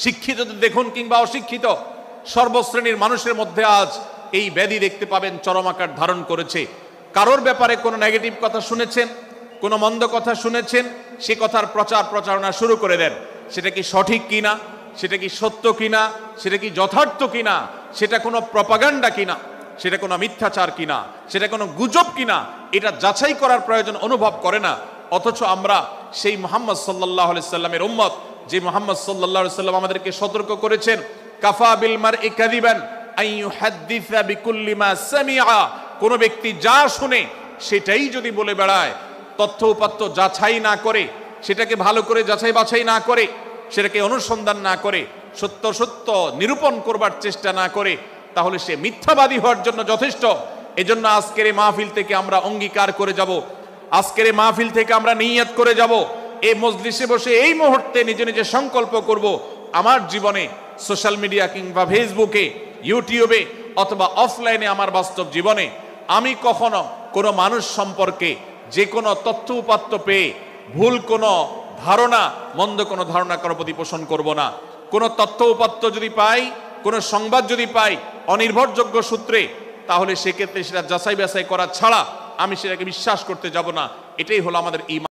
শিক্ষিতদের দেখুন কিংবা অশিক্ষিত সর্বশ্রেণীর মানুষের মধ্যে আজ এই ব্যাধি দেখতে পাবেন চরম আকার ধারণ করেছে। কারোর ব্যাপারে কোনো নেগেটিভ কথা শুনেছেন, কোনো মন্দ কথা শুনেছেন, সে কথার প্রচার প্রচারণা শুরু করে দেন। সেটা কি সঠিক কিনা, সেটা কি সত্য কিনা, সেটা কি যথার্থ কিনা, সেটা কোনো প্রপাগান্ডা কিনা, সেটা কোনো মিথ্যাচার কিনা, সেটা কোনো গুজব কিনা, এটা যাচাই করার প্রয়োজন অনুভব করে না। অথচ আমরা সেই মুহাম্মদ সাল্লাল্লাহু আলাইহি সাল্লামের উম্মত, যে মুহাম্মদ সাল্লাল্লাহু আলাইহি সাল্লাম আমাদেরকে সতর্ক করেছেন, কাফা বিল মারই কাযিবান আন ইউহাদ্দিসা বিকুল্লি মা সামিআ, কোন ব্যক্তি যা শুনে সেটাই যদি বলে বেড়ায়, তথ্য উপাত্ত যাচাই না করে, সেটাকে ভালো করে যাচাই বাছাই না করে, সেটাকে অনুসন্ধান না করে, সত্য সত্য নিরূপণ করবার চেষ্টা না করে, তাহলে সে মিথ্যাবাদী হওয়ার জন্য যথেষ্ট। এজন্য আজকের এই মাহফিল থেকে আমরা অঙ্গীকার করে যাব, আজকের এই মাহফিল থেকে আমরা নিয়ত করে যাব, এই মজলিসে বসে এই মুহূর্তে নিজে নিজে সংকল্প করব, আমার জীবনে সোশ্যাল মিডিয়া কিংবা ফেসবুকে, ইউটিউবে অথবা অফলাইনে আমার বাস্তব জীবনে আমি কখনো কোনো মানুষ সম্পর্কে যে কোনো তথ্য উপাত্ত পেয়ে ভুল কোনো ধারণা, মন্দ কোনো ধারণা কারো প্রতি পোষণ করব না। কোনো তথ্য উপাত্ত যদি পাই, কোনো সংবাদ যদি পাই অনির্ভরযোগ্য সূত্রে, তাহলে সেক্ষেত্রে সেটা যাচাই বাছাই করা ছাড়া আমি সেটাকে বিশ্বাস করতে যাব না। এটাই হলো আমাদের ঈমান।